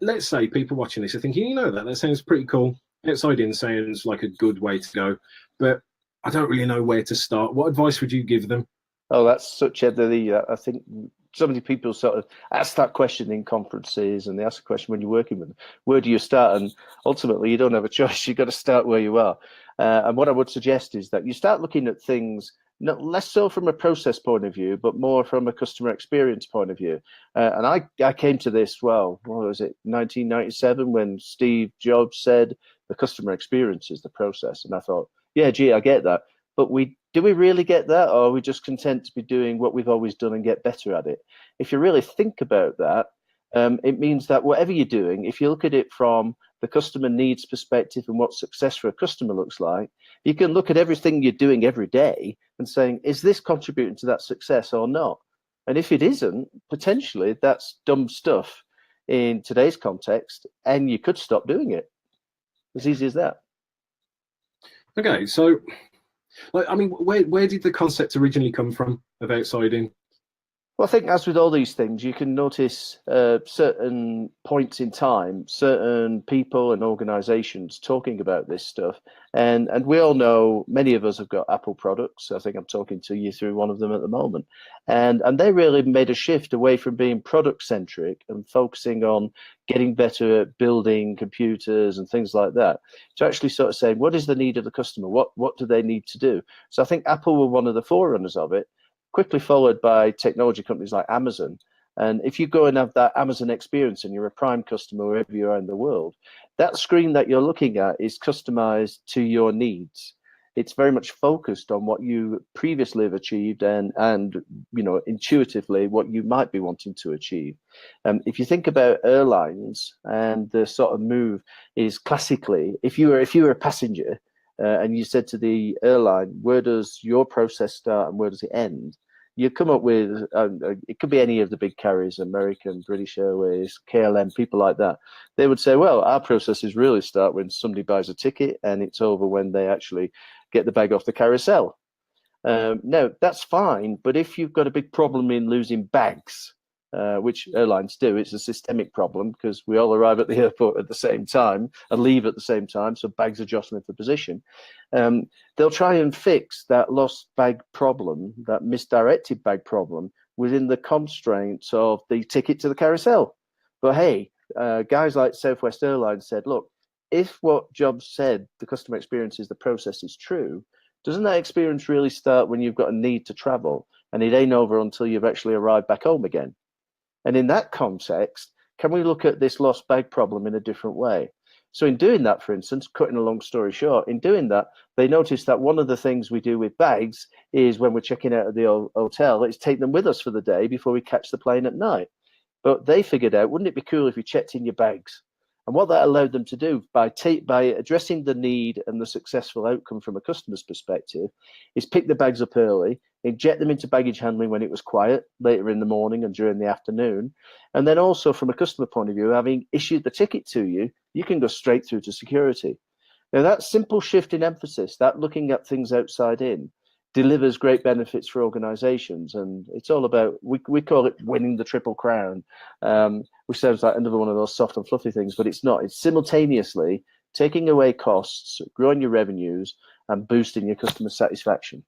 let's say people watching this are thinking, that sounds pretty cool. Outside in sounds like a good way to go, but I don't really know where to start. What advice would you give them? Oh, that's such a I think so many people sort of ask that question in conferences, and they ask the question when you're working with them, where do you start? And ultimately, you don't have a choice. You've got to start where you are. And what I would suggest is that you start looking at things not less so from a process point of view, but more from a customer experience point of view. And I came to this, well, what was it, 1997, when Steve Jobs said the customer experience is the process. And I thought, yeah, gee, I get that. But do we really get that, or are we just content to be doing what we've always done and get better at it? If you really think about that, it means that whatever you're doing, if you look at it from the customer needs perspective and what success for a customer looks like, you can look at everything you're doing every day and saying, is this contributing to that success or not? And if it isn't, potentially that's dumb stuff in today's context, and you could stop doing it. As easy as that. Okay, so like, I mean, where did the concept originally come from of outside in? Well, I think as with all these things, you can notice certain points in time, certain people and organizations talking about this stuff. And we all know many of us have got Apple products. I think I'm talking to you through one of them at the moment. And they really made a shift away from being product centric and focusing on getting better at building computers and things like that, to actually sort of saying, what is the need of the customer? What do they need to do? So I think Apple were one of the forerunners of it, quickly followed by technology companies like Amazon. And if you go and have that Amazon experience and you're a Prime customer wherever you are in the world, that screen that you're looking at is customized to your needs. It's very much focused on what you previously have achieved and intuitively what you might be wanting to achieve. If you think about airlines, and the sort of move is classically, if you were a passenger, and you said to the airline, where does your process start and where does it end? You come up with, it could be any of the big carriers, American, British Airways, KLM, people like that. They would say, well, our processes really start when somebody buys a ticket, and it's over when they actually get the bag off the carousel. No, that's fine. But if you've got a big problem in losing bags, which airlines do, it's a systemic problem because we all arrive at the airport at the same time and leave at the same time, so bags are jostling for position. They'll try and fix that lost bag problem, that misdirected bag problem, within the constraints of the ticket to the carousel. But hey, guys like Southwest Airlines said, look, if what Jobs said, the customer experience is the process, is true, doesn't that experience really start when you've got a need to travel, and it ain't over until you've actually arrived back home again? And in that context, can we look at this lost bag problem in a different way? So in doing that, for instance, cutting a long story short, in doing that, they noticed that one of the things we do with bags is when we're checking out of the hotel, is take them with us for the day before we catch the plane at night. But they figured out, wouldn't it be cool if you checked in your bags? And what that allowed them to do by addressing the need and the successful outcome from a customer's perspective is pick the bags up early, inject them into baggage handling when it was quiet, later in the morning and during the afternoon. And then also from a customer point of view, having issued the ticket to you, you can go straight through to security. Now that simple shift in emphasis, that looking at things outside in, delivers great benefits for organizations. And it's all about, we call it winning the triple crown, which sounds like another one of those soft and fluffy things, but it's not. It's simultaneously taking away costs, growing your revenues, and boosting your customer satisfaction.